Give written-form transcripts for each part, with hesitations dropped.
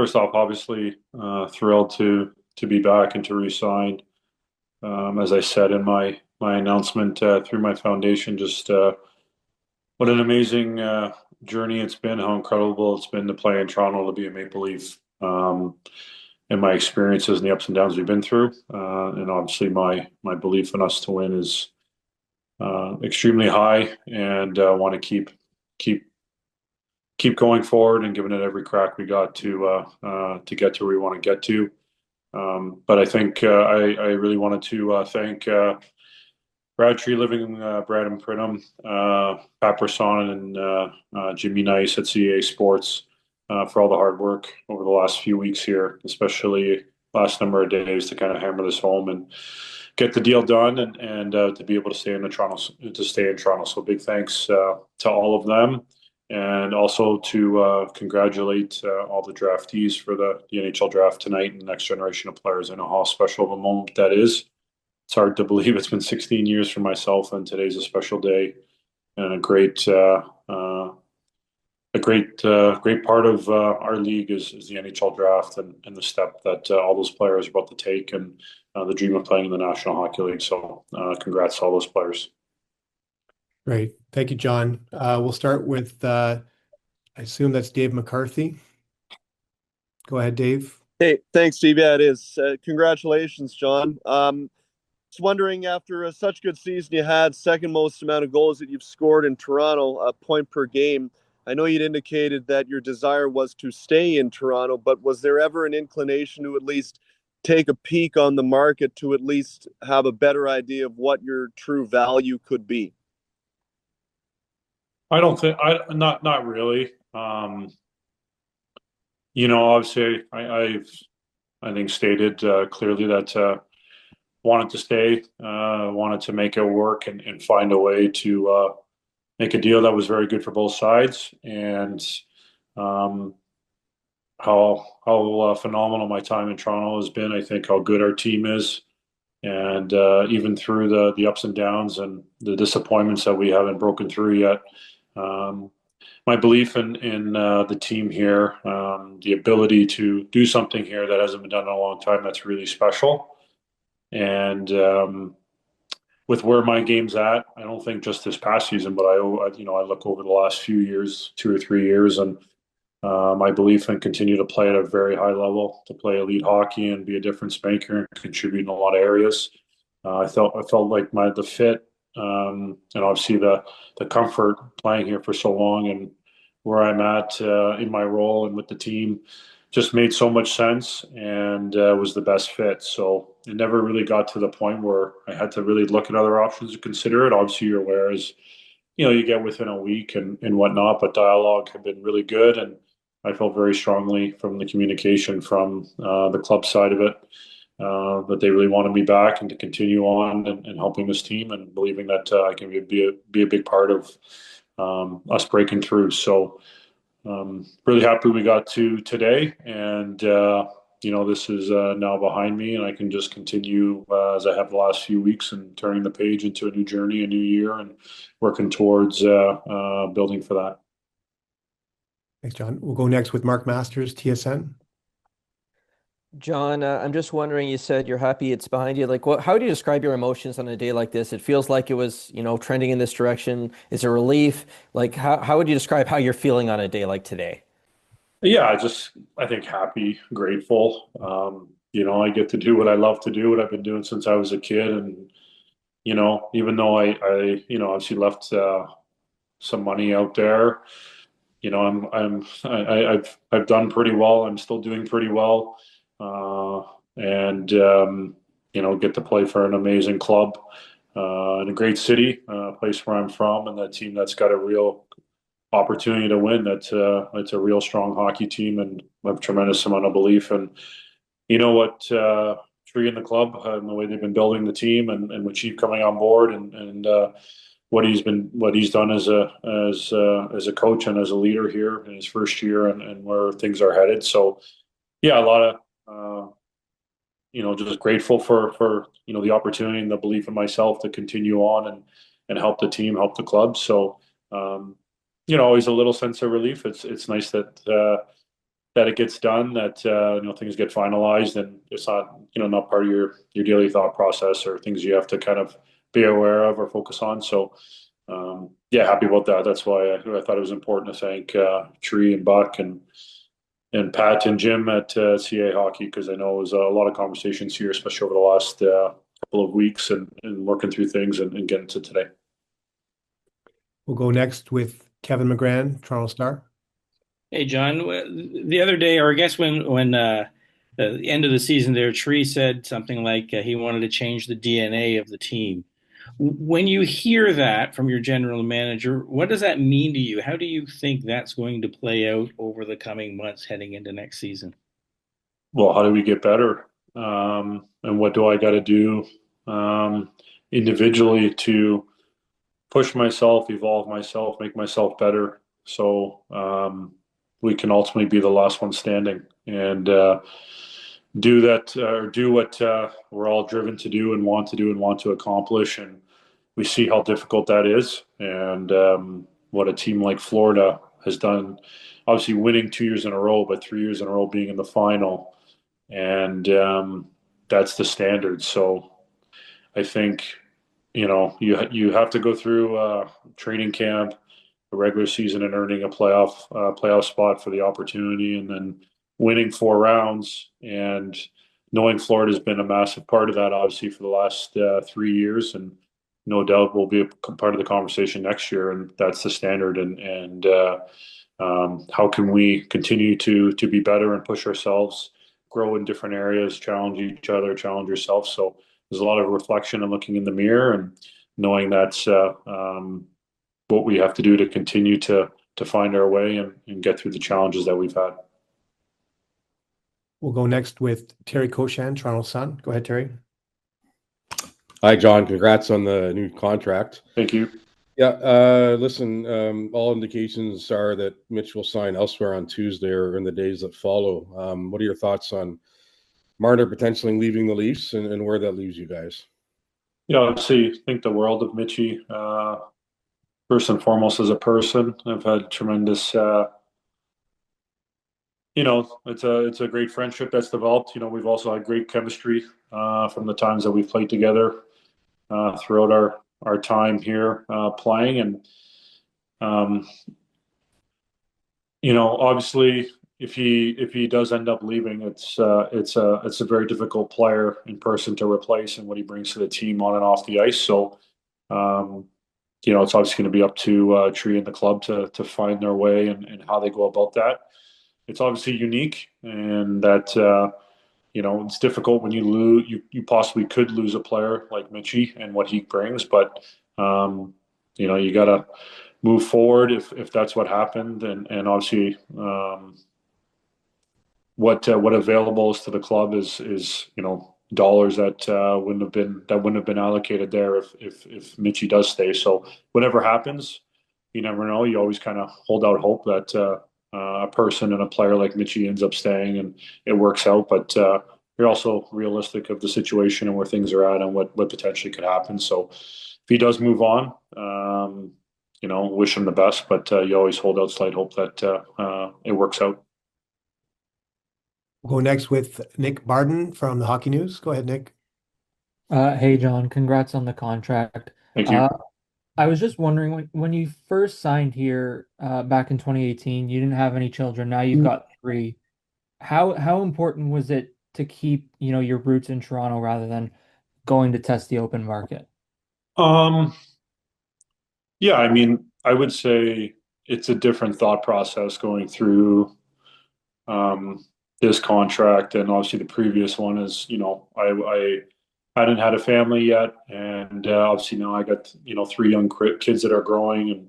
first off, obviously thrilled to be back and to re-sign. As I said in my announcement through my foundation, just what an amazing journey it's been. How incredible it's been to play in Toronto, to be a Maple Leaf, and my experiences and the ups and downs we've been through. And obviously, my belief in us to win is extremely high, and want to keep keep going forward and giving it every crack we got to get to where we want to get to. But I think I really wanted to thank Brad Tree Living, Brad and Pridham, Pat Brisson, and Jimmy Nice at CA Sports for all the hard work over the last few weeks here, especially last number of days to kind of hammer this home and get the deal done and to be able to stay in Toronto. So big thanks to all of them. And also to congratulate all the draftees for the NHL draft tonight and the next generation of players. I know how special of a moment that is. It's hard to believe it's been 16 years for myself, and today's a special day and a great part of our league is the NHL draft and the step that all those players are about to take and the dream of playing in the National Hockey League. So congrats to all those players. Great. Thank you, John. We'll start with, I assume that's Dave McCarthy. Go ahead, Dave. Hey, thanks, Steve. Yeah, it is. Congratulations, John. Just wondering, after such good season you had, second most amount of goals that you've scored in Toronto, a point per game. I know you'd indicated that your desire was to stay in Toronto, but was there ever an inclination to at least take a peek on the market to at least have a better idea of what your true value could be? I don't think not really. Obviously I think stated clearly that wanted to stay, wanted to make it work and find a way to make a deal that was very good for both sides. And how phenomenal my time in Toronto has been. I think how good our team is. And even through the ups and downs and the disappointments that we haven't broken through yet, my belief in the team here, the ability to do something here that hasn't been done in a long time, that's really special. And with where my game's at, I don't think just this past season, but I look over the last few years, 2 or 3 years, and my belief in continue to play at a very high level, to play elite hockey and be a difference maker and contribute in a lot of areas. I felt like the fit, and obviously the comfort playing here for so long and where I'm at in my role and with the team just made so much sense and was the best fit. So it never really got to the point where I had to really look at other options to consider it. Obviously, you're aware as you get within a week and whatnot, but dialogue had been really good, and I felt very strongly from the communication from the club side of it that they really wanted me back and to continue on and helping this team and believing that I can be a big part of us breaking through. So really happy we got to today, and this is now behind me, and I can just continue as I have the last few weeks and turning the page into a new journey, a new year, and working towards building for that. Thanks, John. We'll go next with Mark Masters, TSN. John, I'm just wondering, you said you're happy it's behind you. How do you describe your emotions on a day like this? It feels like it was, trending in this direction. Is it relief? How would you describe how you're feeling on a day like today? Yeah, I think happy, grateful. I get to do what I love to do, what I've been doing since I was a kid. And, even though I obviously left some money out there, I've done pretty well. I'm still doing pretty well. And get to play for an amazing club in a great city, a place where I'm from, and that team that's got a real opportunity to win. It's a real strong hockey team, and I have a tremendous amount of belief. And what Tree in the club and the way they've been building the team, and with Chief coming on board, and what he's done as a coach and as a leader here in his first year, and where things are headed. So yeah, a lot of just grateful for the opportunity and the belief in myself to continue on and help the team, help the club. So always a little sense of relief. It's nice that that it gets done, that things get finalized, and it's not not part of your daily thought process or things you have to kind of be aware of or focus on. So yeah, happy about that. That's why I thought it was important to thank Tree and Buck and Pat and Jim at CA Hockey, because I know it was a lot of conversations here, especially over the last couple of weeks, and working through things and getting to today. We'll go next with Kevin McGran, Toronto Star. Hey, John. The other day, or I guess when the end of the season there, Tree said something like he wanted to change the DNA of the team. When you hear that from your general manager, what does that mean to you? How do you think that's going to play out over the coming months heading into next season? Well, how do we get better? And what do I got to do individually to push myself, evolve myself, make myself better, so we can ultimately be the last one standing, and do that, or do what we're all driven to do and want to accomplish. And we see how difficult that is, and what a team like Florida has done. Obviously, winning 2 years in a row, but 3 years in a row being in the final, and that's the standard. So I think you have to go through training camp, a regular season, and earning a playoff spot for the opportunity, and then winning 4 rounds. And knowing Florida's been a massive part of that, obviously, for the last 3 years, and no doubt will be a part of the conversation next year. And that's the standard. And how can we continue to be better and push ourselves, grow in different areas, challenge each other, challenge yourself. So there's a lot of reflection and looking in the mirror, and knowing that's what we have to do to continue to find our way and get through the challenges that we've had. We'll go next with Terry Koshan, Toronto Sun. Go ahead, Terry. Hi, John. Congrats on the new contract. Thank you. Yeah, listen, all indications are that Mitch will sign elsewhere on Tuesday or in the days that follow. What are your thoughts on Marner potentially leaving the Leafs, and where that leaves you guys? Yeah, obviously, think the world of Mitchie. First and foremost, as a person, I've had tremendous. It's a great friendship that's developed. We've also had great chemistry from the times that we've played together throughout our time here playing. And obviously, if he does end up leaving, it's a very difficult player in person to replace, and what he brings to the team on and off the ice. So it's obviously going to be up to Tree and the club to find their way and how they go about that. It's obviously unique, and that it's difficult when you lose. You possibly could lose a player like Mitchie and what he brings, but you got to move forward if that's what happened, and obviously what available is to the club is dollars that wouldn't have been allocated there if Mitchie does stay. So whatever happens, you never know. You always kind of hold out hope that a person and a player like Mitchie ends up staying and it works out. But you're also realistic of the situation and where things are at and what potentially could happen. So if he does move on, wish him the best, but you always hold out slight hope that it works out. We'll go next with Nick Barden from the Hockey News. Go ahead, Nick. Hey, John, congrats on the contract. Thank you. I was just wondering, when you first signed here back in 2018, you didn't have any children. Now you've got 3. How important was it to keep, your roots in Toronto rather than going to test the open market? Yeah, I mean, I would say it's a different thought process going through this contract, and obviously the previous one is, I hadn't had a family yet, and obviously now I got 3 young kids that are growing,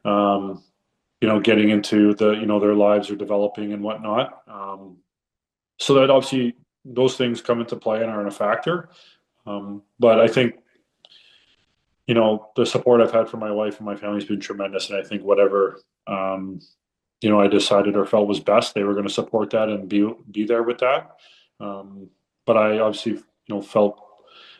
and getting into their lives are developing and whatnot. So that obviously those things come into play and are a factor. But I think the support I've had from my wife and my family has been tremendous, and I think whatever I decided or felt was best, they were going to support that and be there with that. But I obviously felt,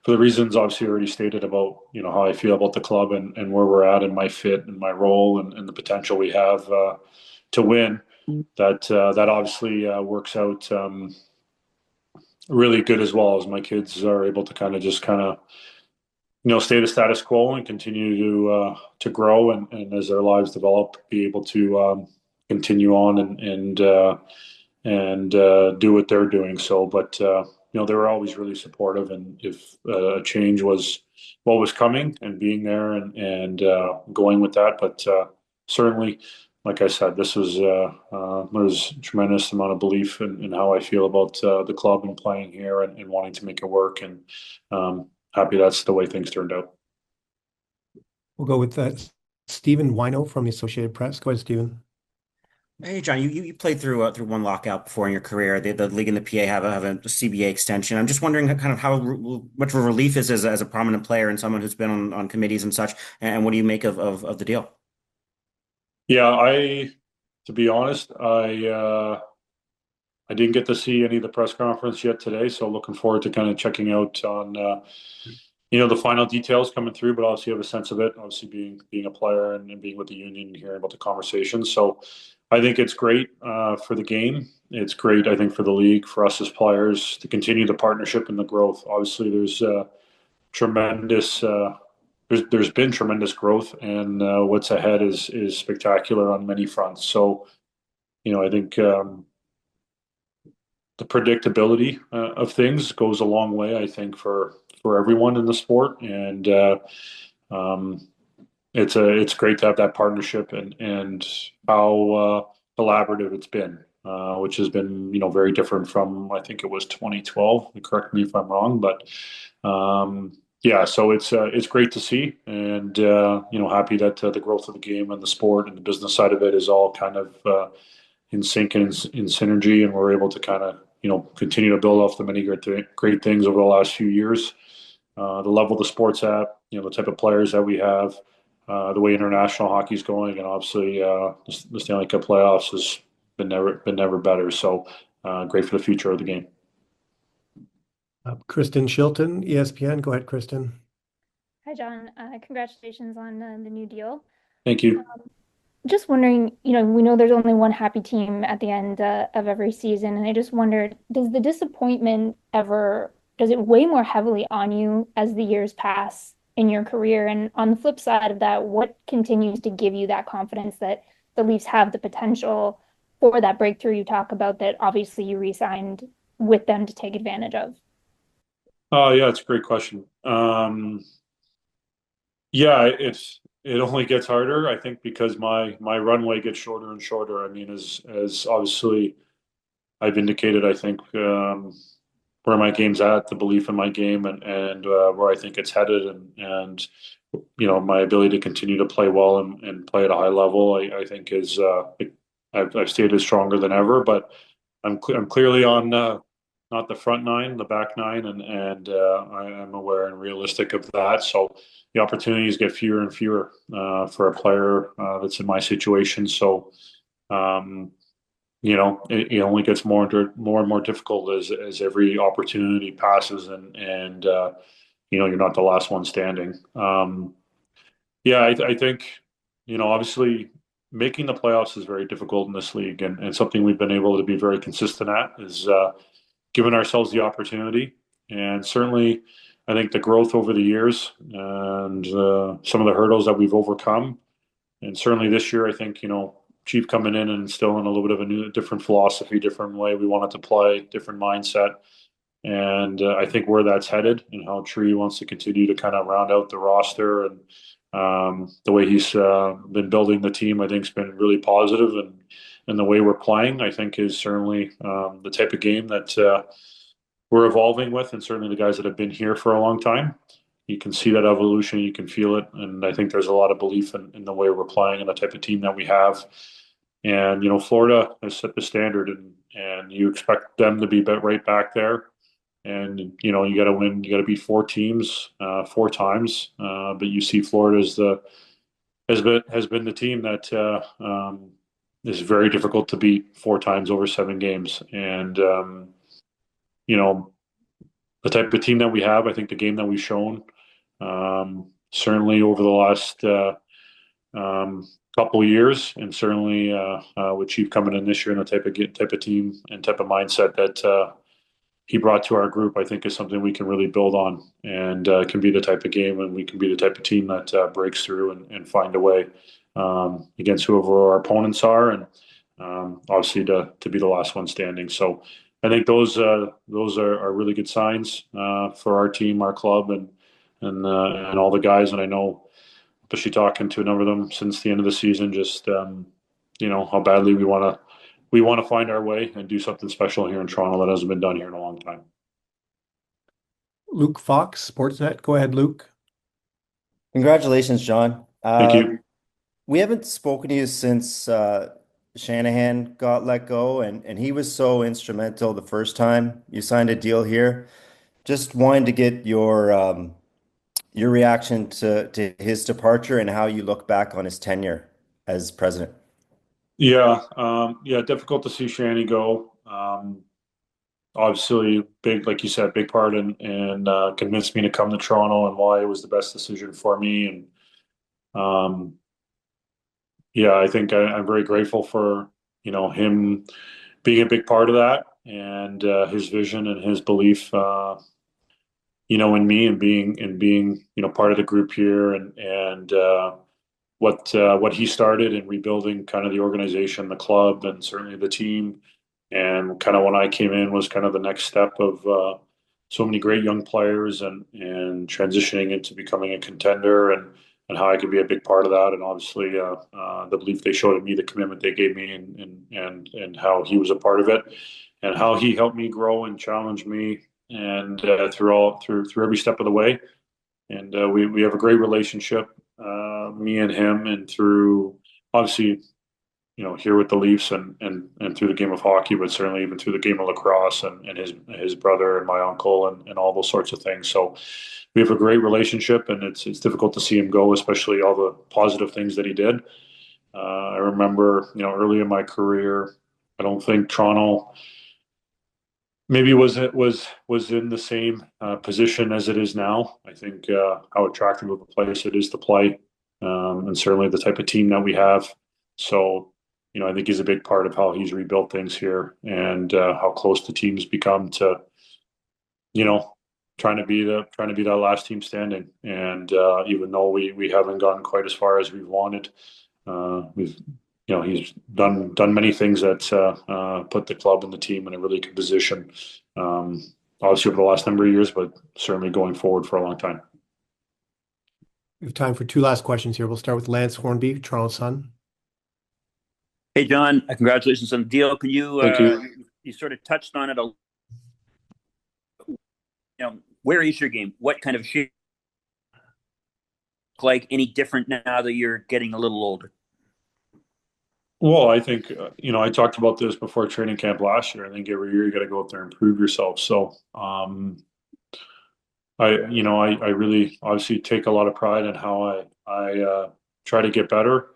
for the reasons obviously already stated about how I feel about the club and where we're at and my fit and my role and the potential we have to win, that obviously works out really good as well, as my kids are able to kind of stay the status quo and continue to grow, and as their lives develop, be able to continue on and do what they're doing. So, but they were always really supportive, and if a change was what was coming, and being there and going with that. But certainly, like I said, this was there's a tremendous amount of belief in how I feel about the club and playing here and wanting to make it work, and happy that's the way things turned out. We'll go with Stephen Wino from the Associated Press. Go ahead, Stephen. Hey, John, you played through one lockout before in your career. The league and the PA have a CBA extension. I'm just wondering kind of how much of a relief is as a prominent player and someone who's been on committees and such, and what do you make of the deal? Yeah, to be honest, I didn't get to see any of the press conference yet today, so looking forward to kind of checking out on the final details coming through. But obviously, have a sense of it. Obviously, being a player and being with the union and hearing about the conversation. So, I think it's great for the game. It's great, I think, for the league, for us as players to continue the partnership and the growth. Obviously, there's tremendous. There's been tremendous growth, and what's ahead is spectacular on many fronts. So, I think. The predictability of things goes a long way, I think, for everyone in the sport, and it's great to have that partnership and how collaborative it's been, which has been very different from, I think it was 2012. Correct me if I'm wrong, but yeah, so it's great to see, and happy that the growth of the game and the sport and the business side of it is all kind of in sync and in synergy, and we're able to kind of continue to build off the many great things over the last few years. The level the sport's at, the type of players that we have, the way international hockey's going, and obviously the Stanley Cup playoffs has been never better. So great for the future of the game. Kristen Shilton, ESPN. Go ahead, Kristen. Hi, John. Congratulations on the new deal. Thank you. Just wondering, we know there's only one happy team at the end of every season, and I just wondered, does the disappointment does it weigh more heavily on you as the years pass in your career? And on the flip side of that, what continues to give you that confidence that the Leafs have the potential for that breakthrough you talk about, that obviously you re-signed with them to take advantage of? Oh, yeah, it's a great question. Yeah, it only gets harder, I think, because my runway gets shorter and shorter. I mean, as obviously I've indicated, I think where my game's at, the belief in my game, and where I think it's headed, and my ability to continue to play well and play at a high level, I think is I've stayed as stronger than ever. But I'm clearly on not the front nine, the back nine, and I am aware and realistic of that. So the opportunities get fewer and fewer for a player that's in my situation. So it only gets more and more difficult as every opportunity passes, and you're not the last one standing. Yeah, I think obviously making the playoffs is very difficult in this league, and something we've been able to be very consistent at is giving ourselves the opportunity. And certainly, I think the growth over the years and some of the hurdles that we've overcome, and certainly this year, I think Chief coming in and instilling a little bit of a different philosophy, different way we wanted to play, different mindset. And I think where that's headed and how Tree wants to continue to kind of round out the roster, and the way he's been building the team, I think has been really positive. And the way we're playing, I think, is certainly the type of game that we're evolving with, and certainly the guys that have been here for a long time. You can see that evolution, you can feel it, and I think there's a lot of belief in the way we're playing and the type of team that we have. And Florida has set the standard, and you expect them to be right back there. And you got to win, you got to beat four teams 4 times. But you see, Florida has been the team that is very difficult to beat 4 times over 7 games. And the type of team that we have, I think the game that we've shown, certainly over the last couple years, and certainly with Chief coming in this year and the type of team and type of mindset that he brought to our group, I think is something we can really build on, and can be the type of game, and we can be the type of team that breaks through and find a way against whoever our opponents are, and obviously to be the last one standing. So I think those are really good signs for our team, our club, and all the guys. And I know, especially talking to a number of them since the end of the season, just how badly we want to find our way and do something special here in Toronto that hasn't been done here in a long time. Luke Fox, Sportsnet. Go ahead, Luke. Congratulations, John. Thank you. We haven't spoken to you since Shanahan got let go, and he was so instrumental the first time you signed a deal here. Just wanted to get your reaction to his departure and how you look back on his tenure as president. Yeah, difficult to see Shanny go. Obviously, big, like you said, big part and convinced me to come to Toronto and why it was the best decision for me. And I think I'm very grateful for him being a big part of that, and his vision and his belief, in me, and being part of the group here, and what he started in rebuilding kind of the organization, the club, and certainly the team. And kind of when I came in was kind of the next step of so many great young players and transitioning into becoming a contender, and how I could be a big part of that. And obviously the belief they showed in me, the commitment they gave me, and how he was a part of it, and how he helped me grow and challenge me, and through every step of the way. And we have a great relationship, me and him, and through obviously here with the Leafs, and through the game of hockey, but certainly even through the game of lacrosse, and his brother and my uncle, and all those sorts of things. So we have a great relationship, and it's difficult to see him go, especially all the positive things that he did. I remember early in my career, I don't think Toronto maybe was in the same position as it is now. I think how attractive of a place it is to play, and certainly the type of team that we have. So I think he's a big part of how he's rebuilt things here, and how close the team's become to trying to be that last team standing. And even though we haven't gotten quite as far as we've wanted, he's done many things that put the club and the team in a really good position, obviously over the last number of years, but certainly going forward for a long time. We have time for two last questions here. We'll start with Lance Hornby, Toronto Sun. Hey, John, congratulations on the deal. Can you, Thank you. You sort of touched on it where is your game? What kind of shape? Like any different now that you're getting a little older? Well, I think, I talked about this before training camp last year. I think every year you got to go out there and prove yourself. So, I really obviously take a lot of pride in how I try to get better,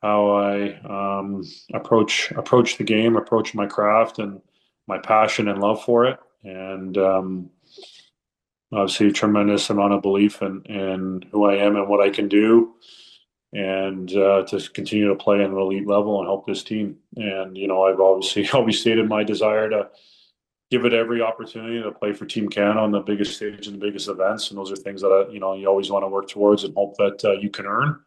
how I approach the game, approach my craft, and my passion and love for it. And obviously a tremendous amount of belief in who I am and what I can do, and to continue to play at an elite level and help this team. And I've obviously always stated my desire to give it every opportunity to play for Team Canada on the biggest stage and the biggest events. And those are things that you always want to work towards and hope that you can earn.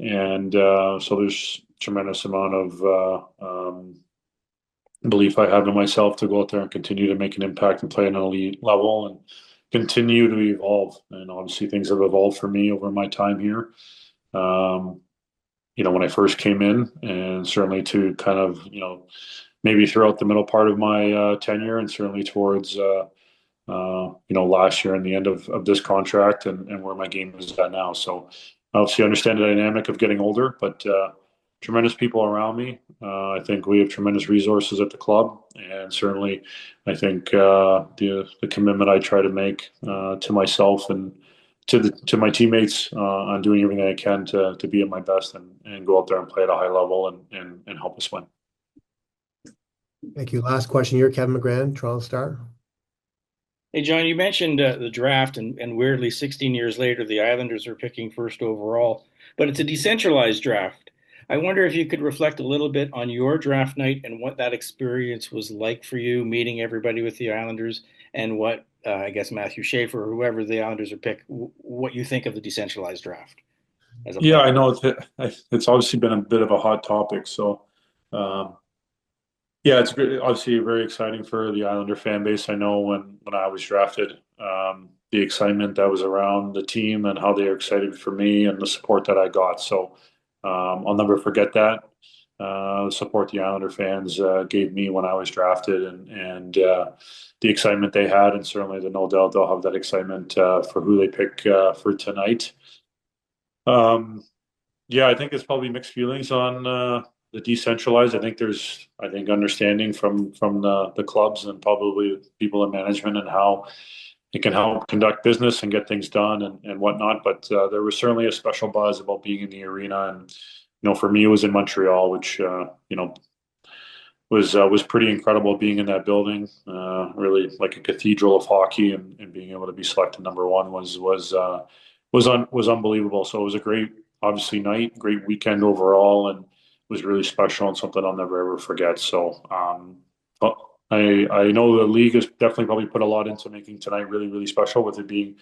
And so there's tremendous amount of belief I have in myself to go out there and continue to make an impact and play at an elite level and continue to evolve. And obviously things have evolved for me over my time here. When I first came in, and certainly to kind of, maybe throughout the middle part of my tenure, and certainly towards, last year and the end of this contract, and where my game is at now. So obviously I understand the dynamic of getting older, but tremendous people around me. I think we have tremendous resources at the club, and certainly I think the commitment I try to make to myself and to my teammates on doing everything I can to be at my best, and go out there and play at a high level, and help us win. Thank you. Last question here, Kevin McGran, Toronto Star. Hey, John, you mentioned the draft, and weirdly, 16 years later, the Islanders are picking first overall, but it's a decentralized draft. I wonder if you could reflect a little bit on your draft night and what that experience was like for you, meeting everybody with the Islanders, and what I guess Matthew Schaefer or whoever the Islanders are pick, what you think of the decentralized draft as a Yeah, player. I know it's obviously been a bit of a hot topic. So, um, yeah, it's obviously very exciting for the Islander fan base. I know when I was drafted, the excitement that was around the team and how they were excited for me and the support that I got. So, I'll never forget that. The support the Islander fans gave me when I was drafted, and the excitement they had, and certainly the no doubt they'll have that excitement for who they pick for tonight. Um, yeah, I think it's probably mixed feelings on the decentralized. I think understanding from the clubs and probably people in management and how it can help conduct business and get things done and whatnot. But there was certainly a special buzz about being in the arena, and for me, it was in Montreal, which was pretty incredible being in that building. Really like a cathedral of hockey, and being able to be selected number one was unbelievable. So it was a great, obviously, night, great weekend overall, and was really special and something I'll never ever forget. So but I know the league has definitely probably put a lot into making tonight really really special, with it being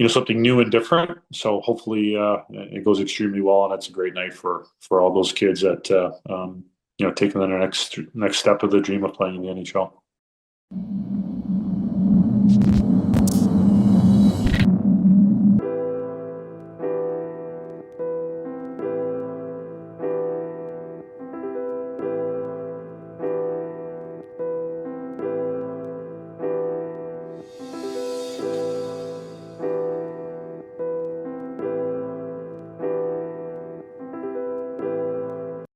something new and different. So hopefully it goes extremely well, and it's a great night for all those kids that taking the next step of the dream of playing in the NHL.